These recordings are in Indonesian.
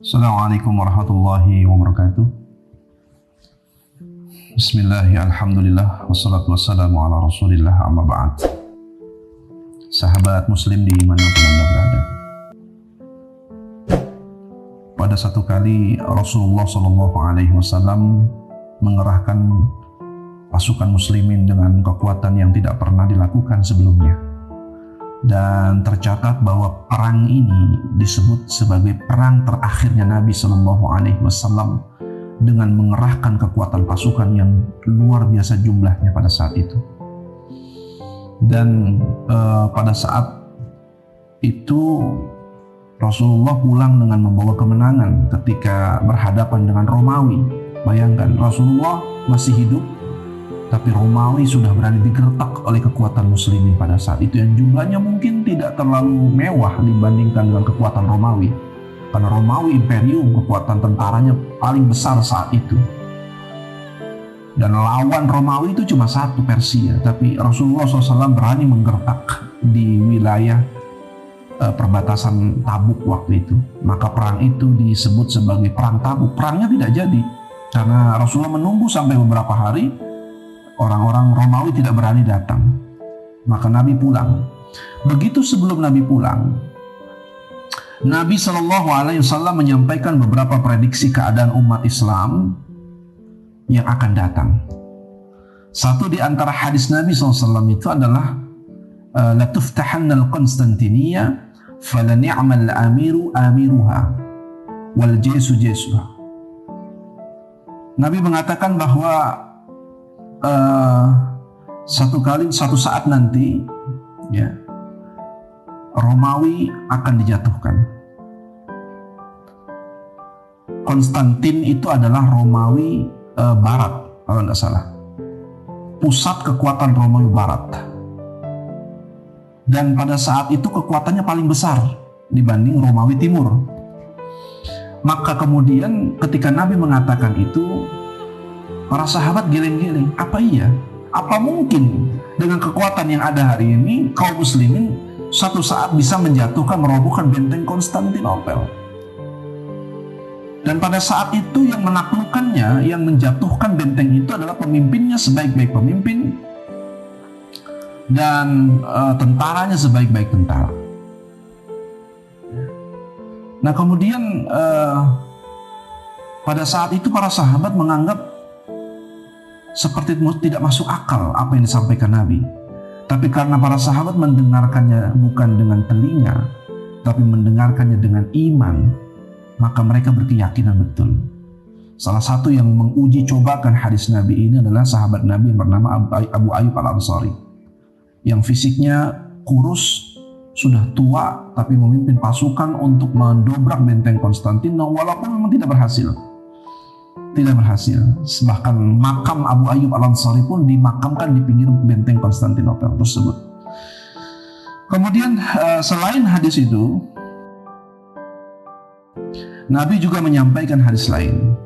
Assalamualaikum warahmatullahi wabarakatuh. Bismillahirrahmanirrahim. Alhamdulillah wassalatu wassalamu ala Rasulillah amma ba'd. Sahabat muslim dimanapun Anda berada. Pada satu kali Rasulullah SAW mengerahkan pasukan muslimin dengan kekuatan yang tidak pernah dilakukan sebelumnya. Dan tercatat bahwa perang ini disebut sebagai perang terakhirnya Nabi SAW dengan mengerahkan kekuatan pasukan yang luar biasa jumlahnya pada saat itu. Dan pada saat itu Rasulullah pulang dengan membawa kemenangan ketika berhadapan dengan Romawi. Bayangkan, Rasulullah masih hidup, tapi Romawi sudah berani digertak oleh kekuatan muslimin pada saat itu, yang jumlahnya mungkin tidak terlalu mewah dibandingkan dengan kekuatan Romawi. Karena Romawi imperium, kekuatan tentaranya paling besar saat itu. Dan lawan Romawi itu cuma satu, Persia. Tapi Rasulullah SAW berani menggertak di wilayah perbatasan Tabuk waktu itu. Maka perang itu disebut sebagai perang Tabuk. Perangnya tidak jadi karena Rasulullah menunggu sampai beberapa hari. Orang-orang Romawi tidak berani datang, maka Nabi pulang. Begitu sebelum Nabi pulang, Nabi SAW menyampaikan beberapa prediksi keadaan umat Islam yang akan datang. Satu di antara hadis Nabi SAW itu adalah la tuftahanna al-Konstantiniyah fala ni'mal amiru amiruha wal jaysu jaysuha. Nabi mengatakan bahwa satu saat nanti ya, Romawi akan dijatuhkan. Konstantin itu adalah Romawi Barat kalau tidak salah, pusat kekuatan Romawi Barat, dan pada saat itu kekuatannya paling besar dibanding Romawi Timur. Maka kemudian ketika Nabi mengatakan itu, para sahabat geleng-geleng, apa iya? Apa mungkin dengan kekuatan yang ada hari ini, kaum muslimin suatu saat bisa menjatuhkan, merobohkan benteng Konstantinopel? Dan pada saat itu yang menaklukkannya, yang menjatuhkan benteng itu adalah pemimpinnya sebaik-baik pemimpin, dan tentaranya sebaik-baik tentara. Nah kemudian pada saat itu para sahabat menganggap seperti tidak masuk akal apa yang disampaikan Nabi. Tapi karena para sahabat mendengarkannya bukan dengan telinga, tapi mendengarkannya dengan iman, maka mereka berkeyakinan betul. Salah satu yang menguji cobakan hadis Nabi ini adalah sahabat Nabi yang bernama Abu Ayyub Al-Ansari, yang fisiknya kurus, sudah tua, tapi memimpin pasukan untuk mendobrak benteng Konstantinopel, walaupun memang tidak berhasil. Bahkan makam Abu Ayyub Al-Ansari pun dimakamkan di pinggir benteng Konstantinopel tersebut. Kemudian selain hadis itu, Nabi juga menyampaikan hadis lain.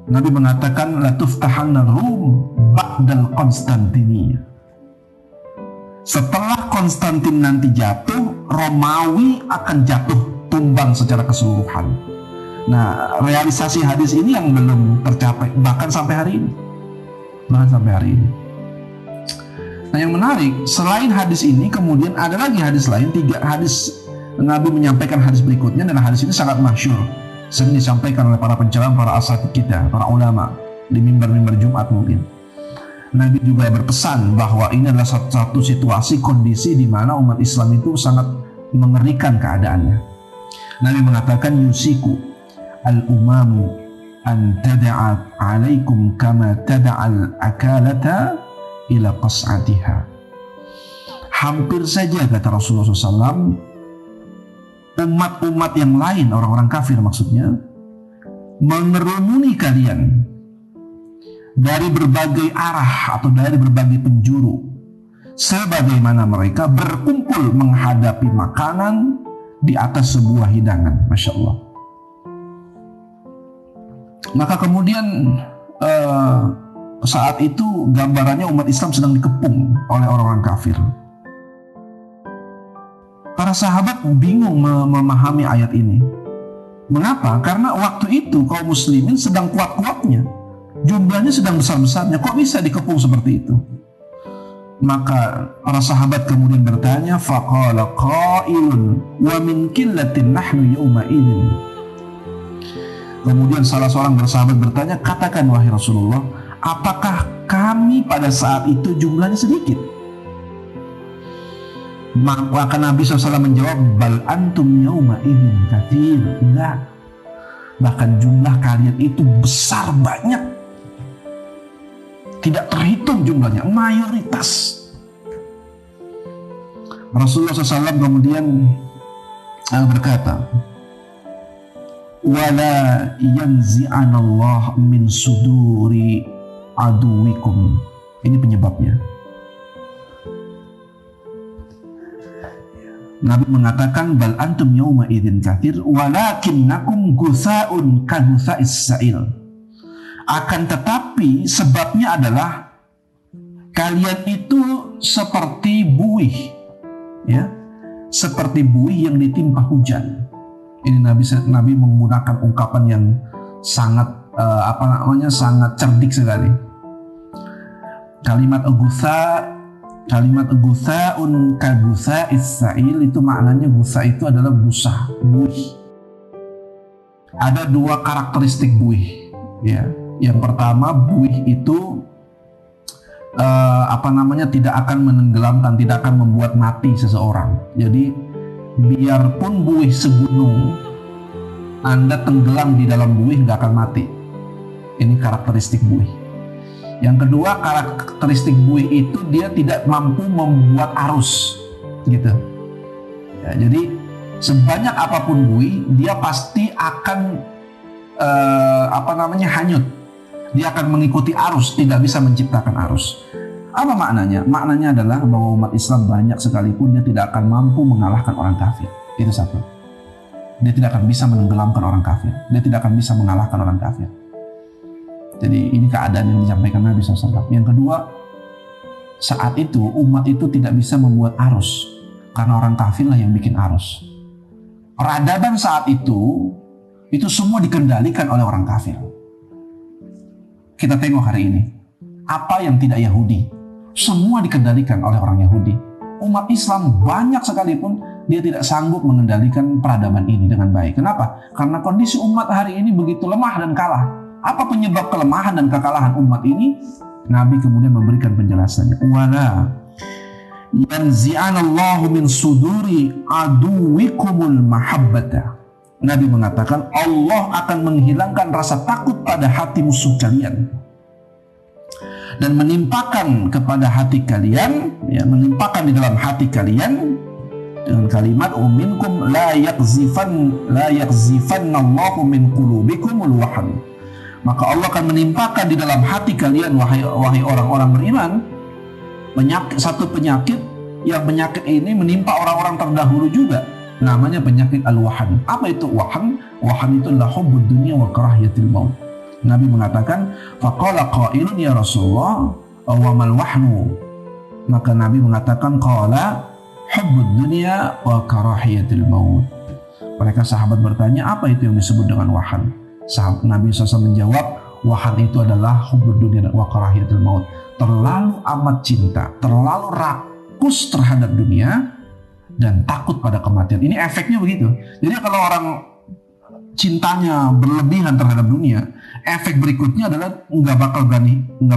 Nabi mengatakan la tuftahanna Rum ba'dal Konstantiniyah. Setelah Konstantin nanti jatuh, Romawi akan jatuh tumbang secara keseluruhan. Nah, realisasi hadis ini yang belum tercapai bahkan sampai hari ini. Nah, yang menarik, selain hadis ini kemudian ada lagi hadis lain, 3 hadis. Nabi menyampaikan hadis berikutnya, dan hadis ini sangat masyhur, sering disampaikan oleh para penceramah, para asatidz kita, para ulama di mimbar-mimbar Jumat mungkin. Nabi juga berpesan bahwa ini adalah satu situasi, kondisi di mana umat Islam itu sangat mengerikan keadaannya. Nabi mengatakan, yusiku al-umamu an tada'at alaikum kama tada'al akalata ila qas'atiha. Hampir saja, kata Rasulullah SAW, umat-umat yang lain, orang-orang kafir maksudnya, mengerumuni kalian dari berbagai arah atau dari berbagai penjuru, sebagaimana mereka berkumpul menghadapi makanan di atas sebuah hidangan. Masya Allah. Maka kemudian saat itu gambarannya umat Islam sedang dikepung oleh orang-orang kafir. Para sahabat bingung memahami ayat ini. Mengapa? Karena waktu itu kaum muslimin sedang kuat-kuatnya, jumlahnya sedang besar-besarnya. Kok bisa dikepung seperti itu? Maka para sahabat kemudian bertanya, faqala qailun wa min qillatin nahnu yawma idzin. Kemudian salah seorang bersahabat bertanya, katakan wahai Rasulullah, apakah kami pada saat itu jumlahnya sedikit? Maka Nabi SAW menjawab, bal antum yawma idzin katsir. Enggak, bahkan jumlah kalian itu besar banyak, tidak terhitung jumlahnya, mayoritas. Rasulullah SAW kemudian berkata, wala yanzi'anallah min suduri aduwikum. Ini penyebabnya. Nabi mengatakan, bal antum yawma idzin katsir walakinnakum gusaun ka gusa'is sa'il. Akan tetapi sebabnya adalah kalian itu seperti buih, ya, seperti buih yang ditimpa hujan. Ini Nabi menggunakan ungkapan yang sangat sangat cerdik sekali. Kalimat gusaun ka gusa'is sa'il itu maknanya gusa itu adalah busa, buih. Ada dua karakteristik buih, ya. Yang pertama, buih itu tidak akan menenggelamkan, tidak akan membuat mati seseorang. Jadi biarpun buih segunung, Anda tenggelam di dalam buih nggak akan mati. Ini karakteristik buih. Yang kedua, karakteristik buih itu dia tidak mampu membuat arus, gitu. Ya, jadi sebanyak apapun buih, dia pasti akan hanyut. Dia akan mengikuti arus, tidak bisa menciptakan arus. Apa maknanya? Maknanya adalah bahwa umat Islam banyak sekalipun dia tidak akan mampu mengalahkan orang kafir. Itu satu. Dia tidak akan bisa menenggelamkan orang kafir. Dia tidak akan bisa mengalahkan orang kafir. Jadi ini keadaan yang disampaikan Nabi SAW. Yang kedua, saat itu umat itu tidak bisa membuat arus, karena orang kafir lah yang bikin arus. Peradaban saat itu semua dikendalikan oleh orang kafir. Kita tengok hari ini, apa yang tidak Yahudi, semua dikendalikan oleh orang Yahudi. Umat Islam banyak sekalipun dia tidak sanggup mengendalikan peradaban ini dengan baik. Kenapa? Karena kondisi umat hari ini begitu lemah dan kalah. Apa penyebab kelemahan dan kekalahan umat ini? Nabi kemudian memberikan penjelasannya. Wala yanzi'anallahu min suduri aduwikumul mahabbata. Nabi mengatakan Allah akan menghilangkan rasa takut pada hati musuh kalian dan menimpakan kepada hati kalian, ya, menimpakan di dalam hati kalian dengan kalimat minkum la yakzifannallahu min qulubikumul wahan. Maka Allah akan menimpakan di dalam hati kalian, wahai orang-orang beriman, satu penyakit, yang penyakit ini menimpa orang-orang terdahulu juga. Namanya penyakit al-wahan. Apa itu wahan? Wahan itu adalah hubbud dunya wa karahiyatil maut. Nabi mengatakan, faqala qailun ya Rasulullah wa mal wahnu. Maka Nabi mengatakan, qala hubbud dunya wa karahiyatil maut. Mereka sahabat bertanya, apa itu yang disebut dengan wahan? Nabi SAW menjawab, wahan itu adalah hubbud dunya wa karahiyatil maut. Terlalu amat cinta, terlalu rakus terhadap dunia dan takut pada kematian. Ini efeknya begitu. Jadi kalau orang cintanya berlebihan terhadap dunia, efek berikutnya adalah nggak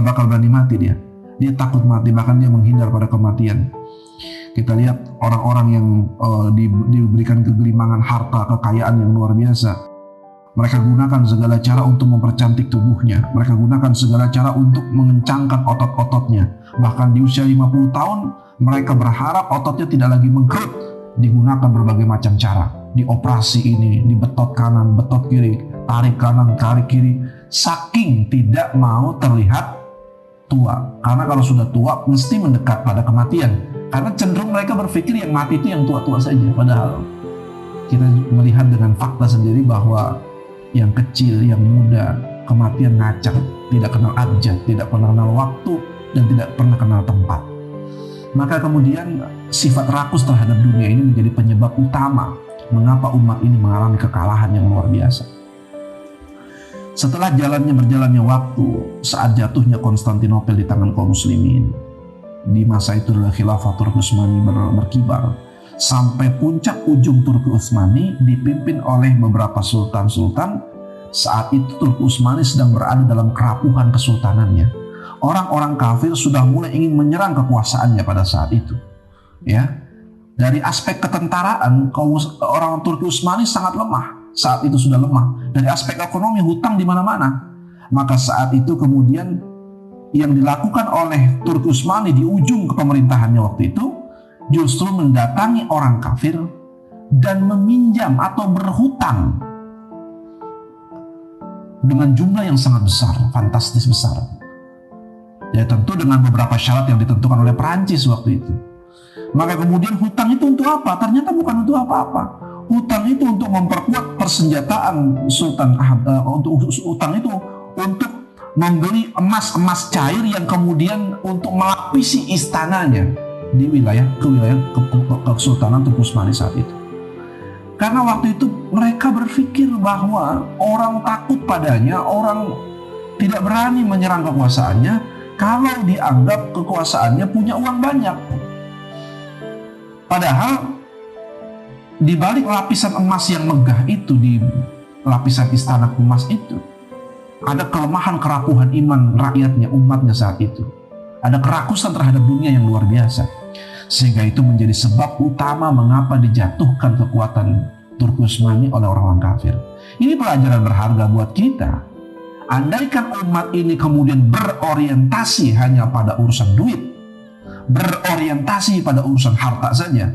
bakal berani mati dia. Dia takut mati, bahkan dia menghindar pada kematian. Kita lihat orang-orang yang diberikan kegelimangan harta, kekayaan yang luar biasa. Mereka gunakan segala cara untuk mempercantik tubuhnya. Mereka gunakan segala cara untuk mengencangkan otot-ototnya. Bahkan di usia 50 tahun, mereka berharap ototnya tidak lagi mengkerut. Digunakan berbagai macam cara. Dioperasi ini, dibetot kanan, betot kiri, tarik kanan, tarik kiri. Saking tidak mau terlihat tua. Karena kalau sudah tua, mesti mendekat pada kematian. Karena cenderung mereka berpikir yang mati itu yang tua-tua saja. Padahal kita melihat dengan fakta sendiri bahwa yang kecil, yang muda, kematian ngacak, tidak kenal abjad, tidak pernah kenal waktu, dan tidak pernah kenal tempat. Maka kemudian sifat rakus terhadap dunia ini menjadi penyebab utama mengapa umat ini mengalami kekalahan yang luar biasa. Setelah berjalannya waktu, saat jatuhnya Konstantinopel di tangan kaum muslimin, di masa itu adalah khilafah Turki Utsmani berkibar, sampai puncak ujung Turki Utsmani dipimpin oleh beberapa sultan-sultan. Saat itu Turki Utsmani sedang berada dalam kerapuhan kesultanannya. Orang-orang kafir sudah mulai ingin menyerang kekuasaannya pada saat itu. Ya, dari aspek ketentaraan, orang Turki Utsmani sangat lemah. Saat itu sudah lemah. Dari aspek ekonomi, hutang di mana-mana. Maka saat itu kemudian yang dilakukan oleh Turki Utsmani di ujung kepemerintahannya waktu itu justru mendatangi orang kafir dan meminjam atau berhutang dengan jumlah yang sangat besar, fantastis besar. Ya tentu dengan beberapa syarat yang ditentukan oleh Perancis waktu itu. Maka kemudian hutang itu untuk apa? Ternyata bukan untuk apa-apa. Hutang itu untuk memperkuat persenjataan Sultan Ahmad. Hutang itu untuk membeli emas-emas cair yang kemudian untuk melapisi istananya di wilayah Kesultanan Turki Utsmani saat itu. Karena waktu itu mereka berpikir bahwa orang takut padanya, orang tidak berani menyerang kekuasaannya kalau dianggap kekuasaannya punya uang banyak. Padahal di balik lapisan emas yang megah itu, di lapisan istana emas itu, ada kelemahan kerapuhan iman rakyatnya, umatnya saat itu. Ada kerakusan terhadap dunia yang luar biasa. Sehingga itu menjadi sebab utama mengapa dijatuhkan kekuatan Turki Utsmani oleh orang-orang kafir. Ini pelajaran berharga buat kita. Andaikan umat ini kemudian berorientasi hanya pada urusan duit, berorientasi pada urusan harta saja,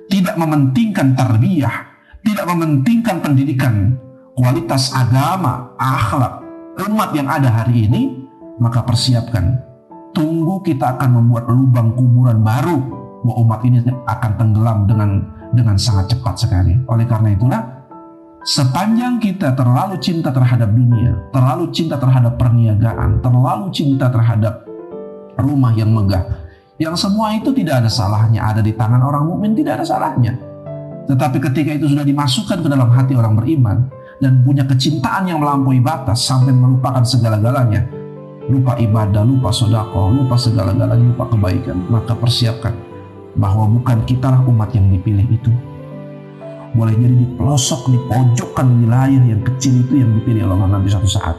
tidak mementingkan tarbiyah, tidak mementingkan pendidikan, kualitas agama, akhlak umat yang ada hari ini, maka persiapkan. Tunggu kita akan membuat lubang kuburan baru, bahwa umat ini akan tenggelam dengan sangat cepat sekali. Oleh karena itulah, sepanjang kita terlalu cinta terhadap dunia, terlalu cinta terhadap perniagaan, terlalu cinta terhadap rumah yang megah, yang semua itu tidak ada salahnya ada di tangan orang mukmin, tidak ada salahnya. Tetapi ketika itu sudah dimasukkan ke dalam hati orang beriman dan punya kecintaan yang melampaui batas sampai melupakan segala-galanya, lupa ibadah, lupa sedekah, lupa segala-galanya, lupa kebaikan, maka persiapkan bahwa bukan kitalah umat yang dipilih itu. Boleh jadi di pelosok, di pojokan wilayah yang kecil itu yang dipilih oleh Allah nanti suatu saat,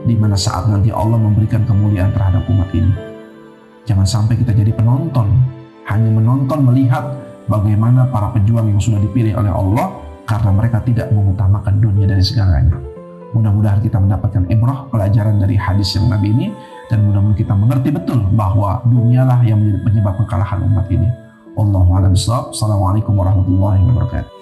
di mana saat nanti Allah memberikan kemuliaan terhadap umat ini. Jangan sampai kita jadi penonton, hanya menonton melihat bagaimana para pejuang yang sudah dipilih oleh Allah karena mereka tidak mengutamakan dunia dari segalanya. Mudah-mudahan kita mendapatkan ibrah, pelajaran dari hadis yang Nabi ini, dan mudah-mudahan kita mengerti betul bahwa dunialah yang menjadi penyebab kekalahan umat ini. Wallahu a'lam bishawab. Assalamualaikum warahmatullahi wabarakatuh.